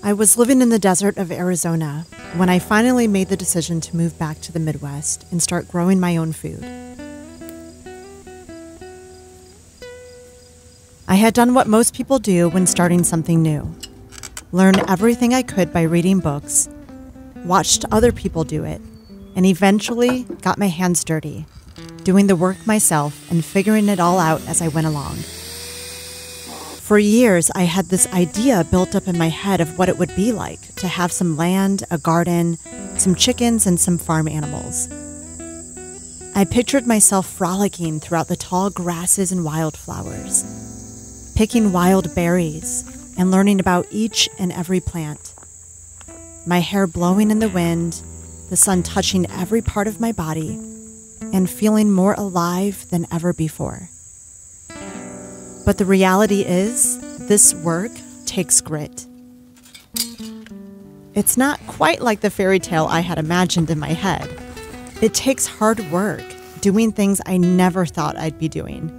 I was living in the desert of Arizona when I finally made the decision to move back to the Midwest and start growing my own food. I had done what most people do when starting something new. Learn everything I could by reading books, watched other people do it, and eventually got my hands dirty, doing the work myself and figuring it all out as I went along. For years, I had this idea built up in my head of what it would be like to have some land, a garden, some chickens, and some farm animals. I pictured myself frolicking throughout the tall grasses and wildflowers, picking wild berries, and learning about each and every plant. My hair blowing in the wind, the sun touching every part of my body, and feeling more alive than ever before. But the reality is, this work takes grit. It's not quite like the fairy tale I had imagined in my head. It takes hard work, doing things I never thought I'd be doing.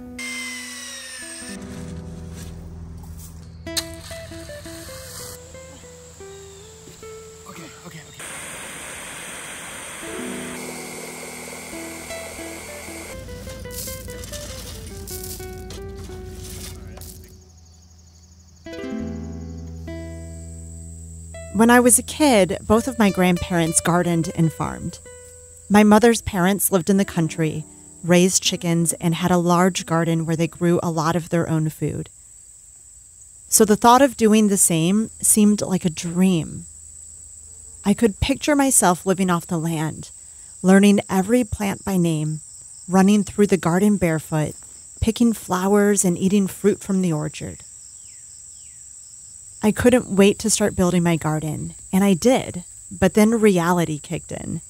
When I was a kid, both of my grandparents gardened and farmed. My mother's parents lived in the country, raised chickens, and had a large garden where they grew a lot of their own food. So the thought of doing the same seemed like a dream. I could picture myself living off the land, learning every plant by name, running through the garden barefoot, picking flowers and eating fruit from the orchard. I couldn't wait to start building my garden, and I did, but then reality kicked in.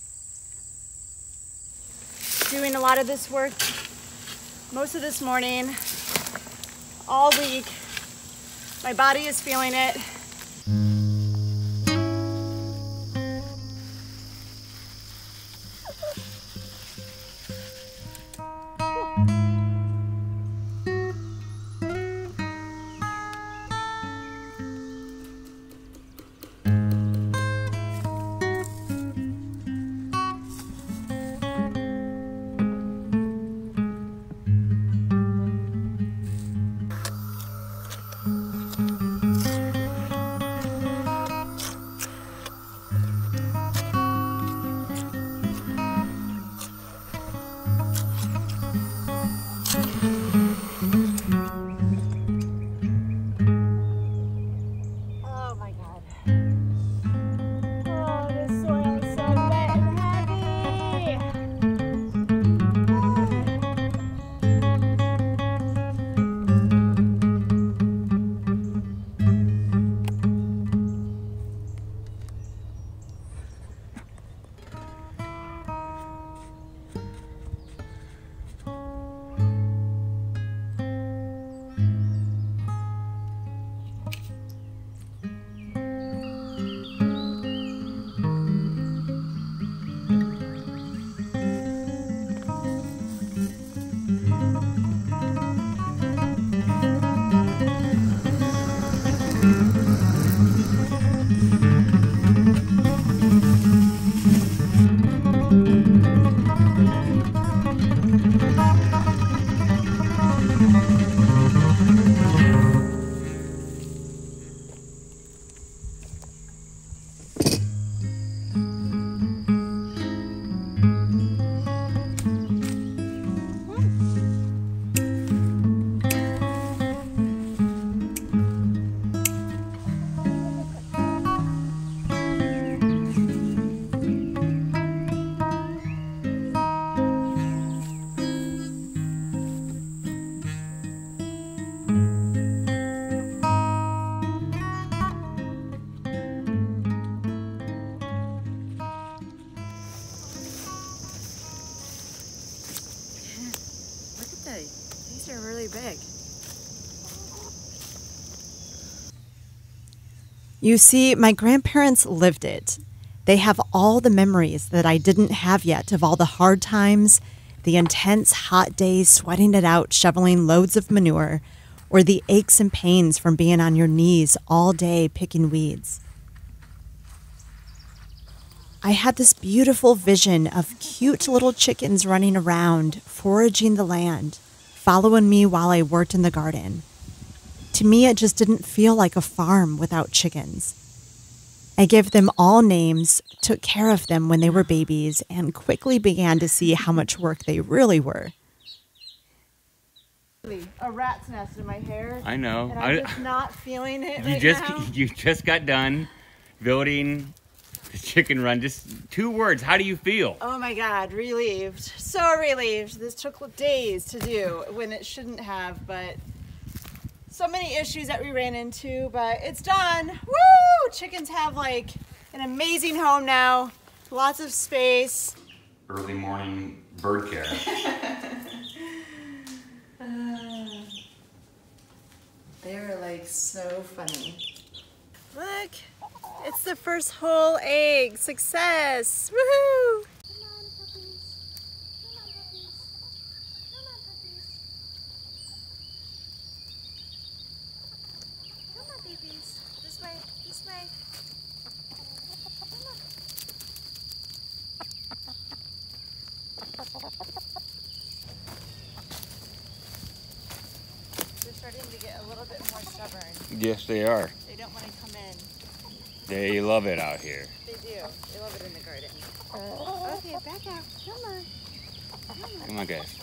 Doing a lot of this work most of this morning, all week. My body is feeling it. These are really big. You see, my grandparents lived it. They have all the memories that I didn't have yet of all the hard times, the intense hot days sweating it out, shoveling loads of manure, or the aches and pains from being on your knees all day picking weeds. I had this beautiful vision of cute little chickens running around, foraging the land, following me while I worked in the garden. To me, it just didn't feel like a farm without chickens. I gave them all names, took care of them when they were babies, and quickly began to see how much work they really were. A rat's nest in my hair. I know. And I'm just not feeling it now. You just got done building the chicken run. Just 2 words. How do you feel? Oh my God, relieved. So relieved. This took days to do when it shouldn't have, but so many issues that we ran into, but it's done. Woo! Chickens have like an amazing home now. Lots of space. Early morning bird care. They're like so funny. Look, it's the first whole egg. Success! Woohoo! Come on, babies. This way, this way. They're starting to get a little bit more stubborn. Yes, they are. They don't want to come in. They love it out here. They do. They love it in the garden. Okay, back out. Come on. Come on, guys.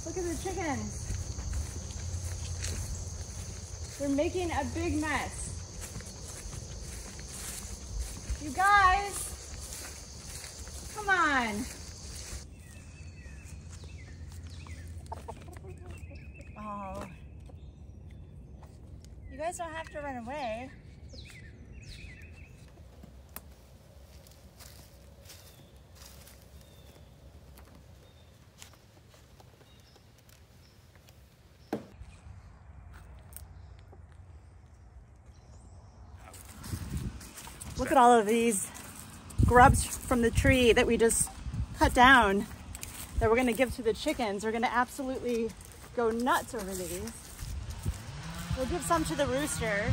Look at the chickens. They're making a big mess. You guys, come on. Oh. You guys don't have to run away. Look at all of these grubs from the tree that we just cut down that we're going to give to the chickens. They're going to absolutely go nuts over these. We'll give some to the rooster.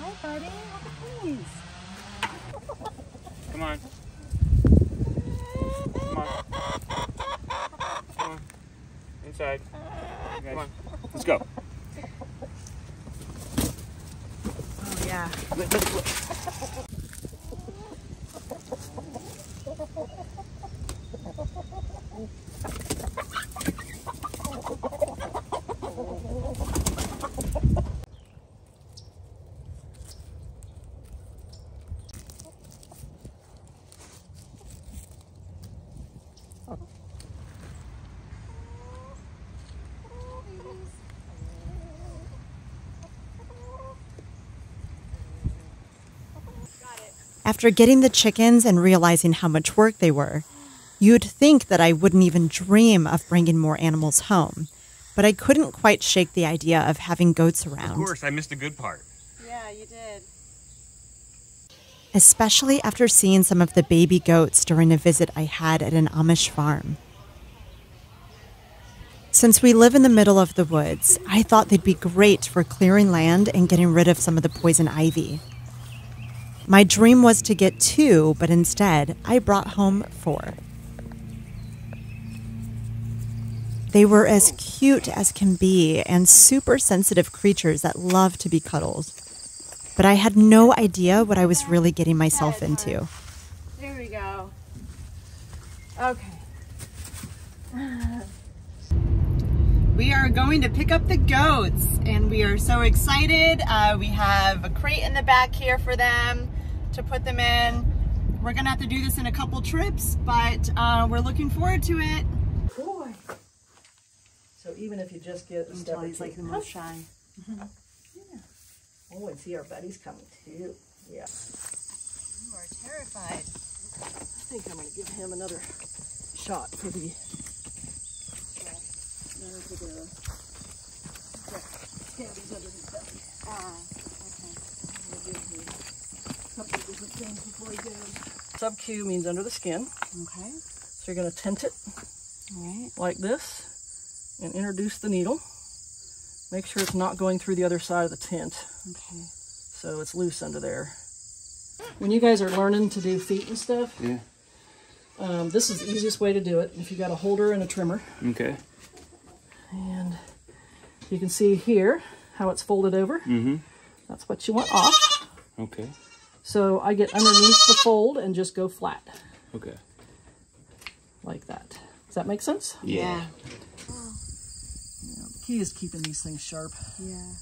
Hi, buddy. Look at these. Come on. Come on. Come on. Inside. Come on. Let's go. Oh, yeah. After getting the chickens and realizing how much work they were, you'd think that I wouldn't even dream of bringing more animals home. But I couldn't quite shake the idea of having goats around. Of course, I missed the good part. Yeah, you did. Especially after seeing some of the baby goats during a visit I had at an Amish farm. Since we live in the middle of the woods, I thought they'd be great for clearing land and getting rid of some of the poison ivy. My dream was to get 2, but instead I brought home 4. They were as cute as can be and super sensitive creatures that love to be cuddled. But I had no idea what I was really getting myself into. There we go. Okay. We are going to pick up the goats and we are so excited. We have a crate in the back here for them to put them in. We're gonna have to do this in a couple trips, but we're looking forward to it. Boy. So even if you just get a step or two. He's like the most shy. Yeah. Oh, and see our buddy's coming too. Yeah. You are terrified. I think I'm gonna give him another shot for the scabies under his belly. Okay. A couple of different things before he goes. Sub-Q means under the skin. Okay. So you're gonna tent it All right. like this and introduce the needle. Make sure it's not going through the other side of the tent. Okay. So it's loose under there. When you guys are learning to do feet and stuff, Yeah. This is the easiest way to do it. If you got a holder and a trimmer. Okay. And you can see here how it's folded over. Mm-hmm. That's what you want off. Okay. So I get underneath the fold and just go flat. Okay. Like that. Does that make sense? Yeah. The key is keeping these things sharp. Yeah.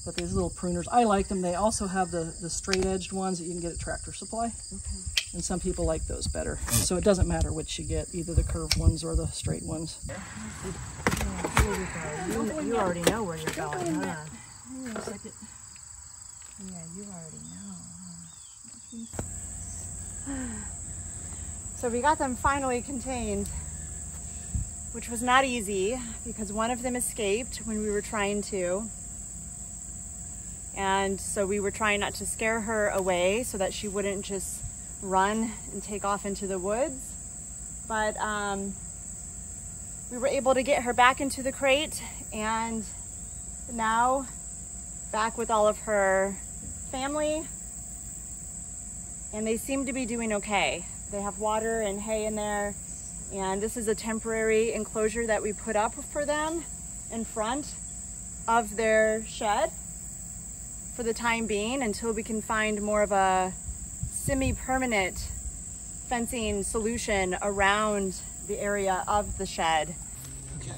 But these little pruners, I like them. They also have the straight-edged ones that you can get at Tractor Supply. Okay. And some people like those better. So it doesn't matter which you get, either the curved ones or the straight ones. You already know where you're going, huh? Hang on a second. Yeah, you already know. So we got them finally contained, which was not easy because one of them escaped when we were trying to. And so we were trying not to scare her away so that she wouldn't just run and take off into the woods. But we were able to get her back into the crate and now back with all of her family. And they seem to be doing okay. They have water and hay in there. And this is a temporary enclosure that we put up for them in front of their shed for the time being until we can find more of a semi-permanent fencing solution around the area of the shed. Okay.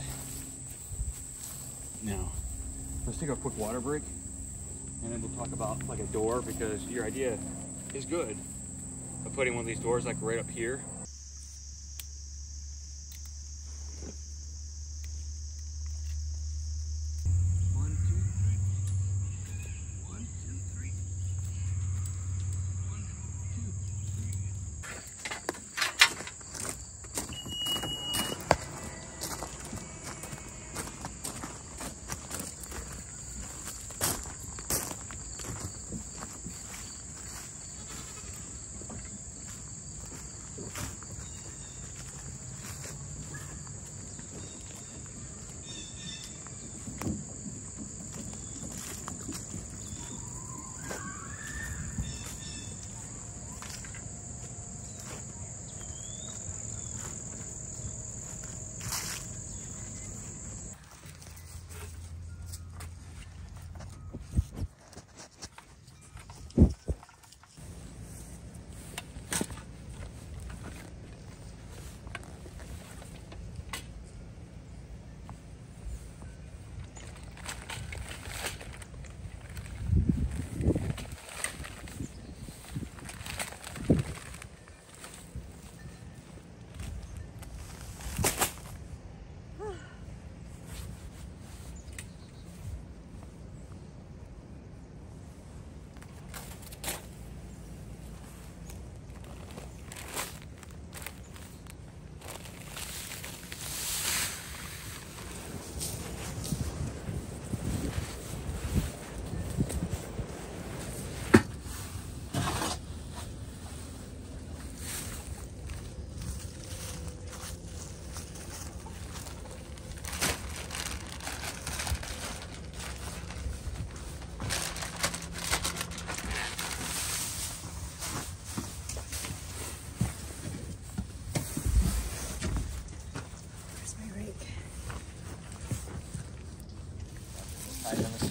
Now, let's take a quick water break and then we'll talk about like a door, because your idea is good of putting one of these doors like right up here.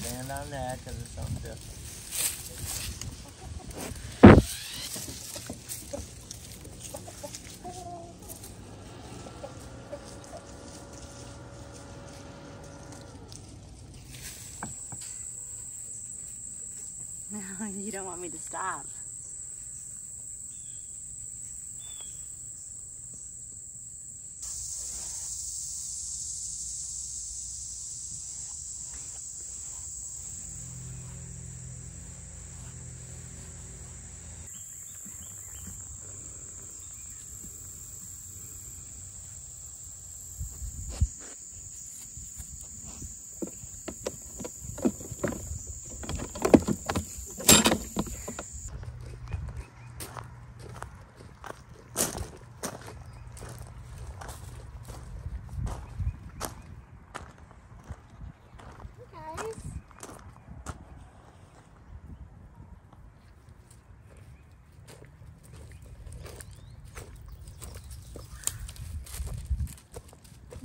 Stand on that because it's something different. You don't want me to stop.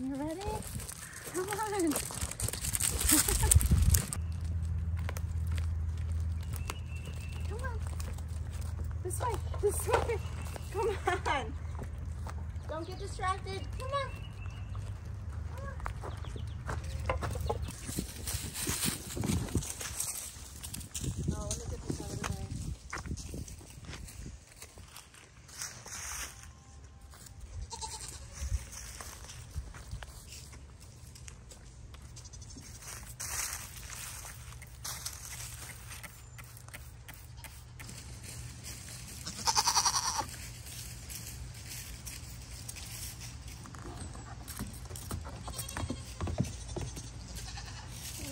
You ready? Come on. Come on. This way. This way. Come on. Don't get distracted. Come on. Oh, let me get this out of the way.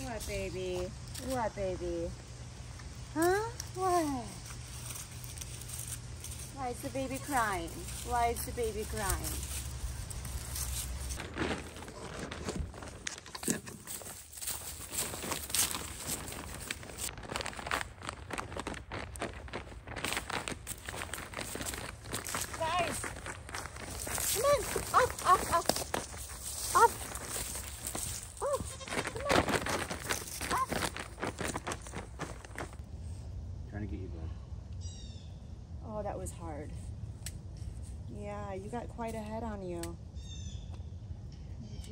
What, baby? What, baby? Huh? What? Why is the baby crying? Why is the baby crying? Guys! Come on! Up, up, up! Up! Oh, come on! Up! Trying to get you, bud. Oh, that was hard. Yeah, you got quite a head on you. Did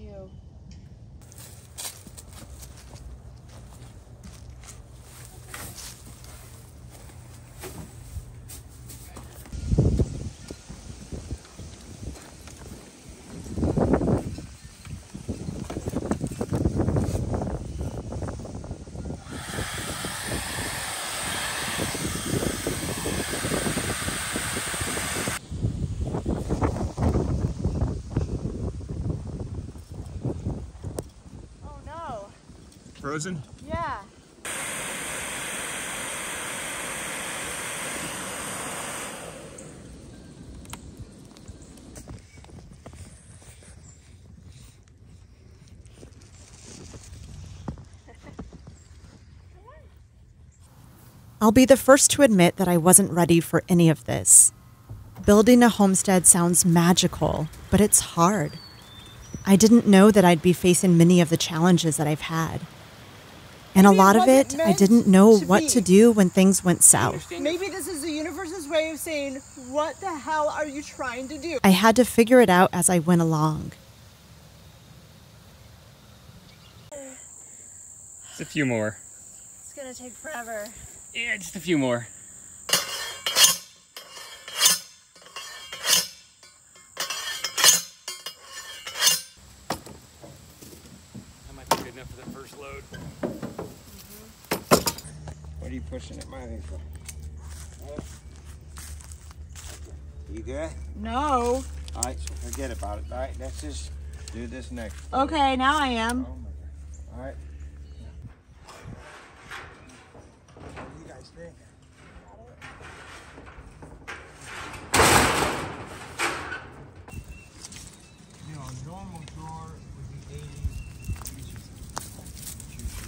you? Frozen? Yeah. I'll be the first to admit that I wasn't ready for any of this. Building a homestead sounds magical, but it's hard. I didn't know that I'd be facing many of the challenges that I've had. And a lot of it, I didn't know what to do when things went south. Maybe this is the universe's way of saying, what the hell are you trying to do? I had to figure it out as I went along. Just a few more. It's gonna take forever. Yeah, just a few more. That might be good enough for the first load. What are you pushing at my way for? You good? No. All right, so forget about it. All right, let's just do this next. Okay, now I am. Oh my God. All right. What do you guys think? You know, a normal door would be 80.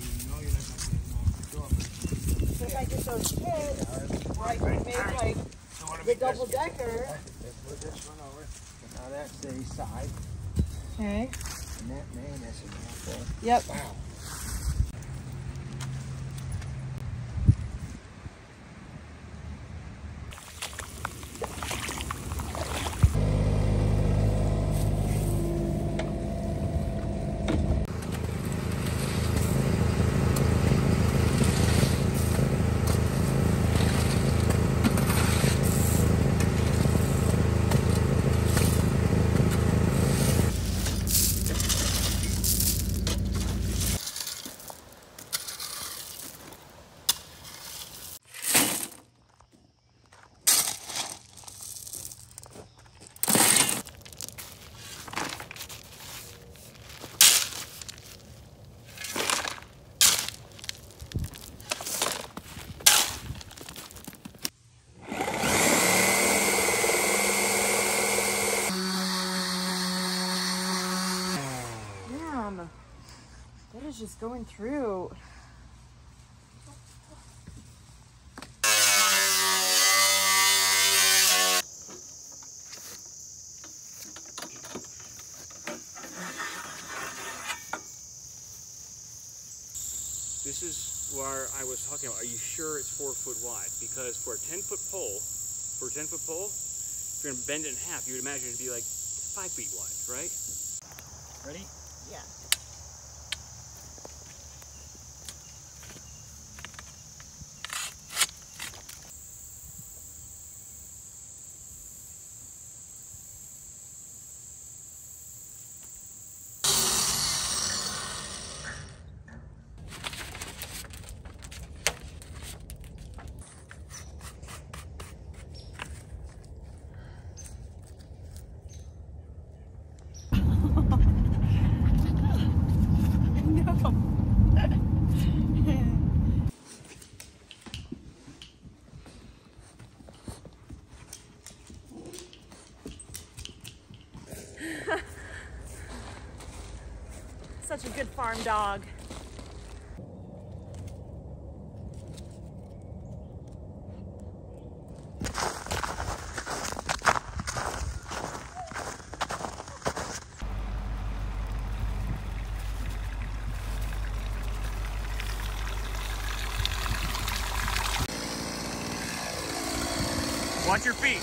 You know you're not going to get a normal door. So if I get those kids, where I can make like the double decker. Let's put this one over. Now that's the side. Okay. And that, man, that's a mouthful. Yep. Wow. just going through. This is where I was talking about. Are you sure it's 4 foot wide? Because for a 10-foot pole, if you're gonna bend it in half, you would imagine it'd be like 5 feet wide, right? Ready? Yeah. Such a good farm dog. Watch your feet.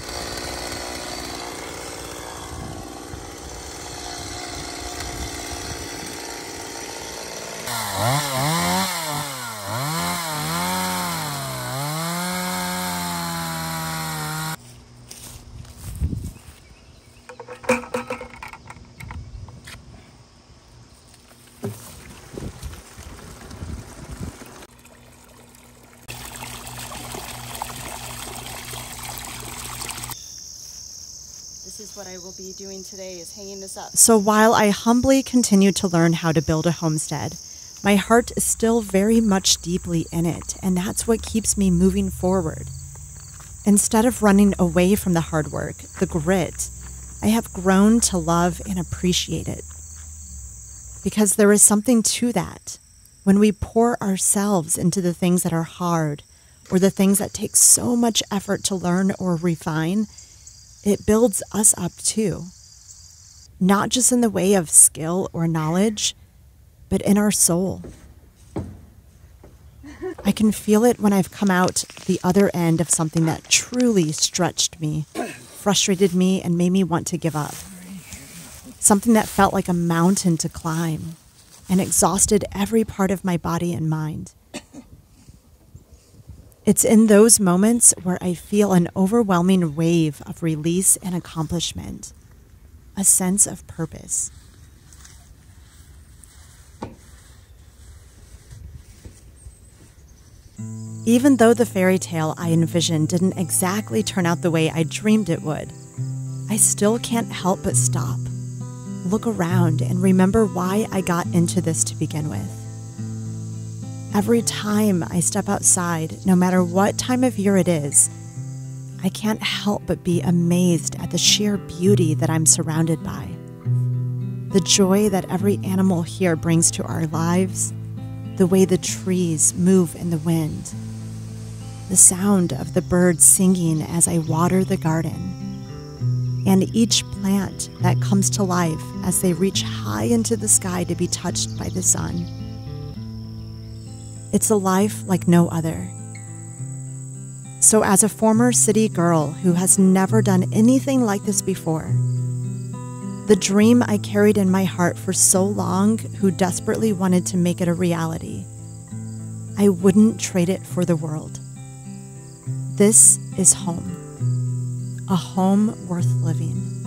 This is what I will be doing today, is hanging this up. So while I humbly continue to learn how to build a homestead, my heart is still very much deeply in it, and that's what keeps me moving forward. Instead of running away from the hard work, the grit, I have grown to love and appreciate it. Because there is something to that. When we pour ourselves into the things that are hard, or the things that take so much effort to learn or refine, it builds us up too. Not just in the way of skill or knowledge, but in our soul. I can feel it when I've come out the other end of something that truly stretched me, frustrated me, and made me want to give up. Something that felt like a mountain to climb and exhausted every part of my body and mind. It's in those moments where I feel an overwhelming wave of release and accomplishment, a sense of purpose. Even though the fairy tale I envisioned didn't exactly turn out the way I dreamed it would, I still can't help but stop, look around, and remember why I got into this to begin with. Every time I step outside, no matter what time of year it is, I can't help but be amazed at the sheer beauty that I'm surrounded by. The joy that every animal here brings to our lives, the way the trees move in the wind, the sound of the birds singing as I water the garden, and each plant that comes to life as they reach high into the sky to be touched by the sun. It's a life like no other. So as a former city girl who has never done anything like this before, the dream I carried in my heart for so long, who desperately wanted to make it a reality, I wouldn't trade it for the world. This is home, a home worth living.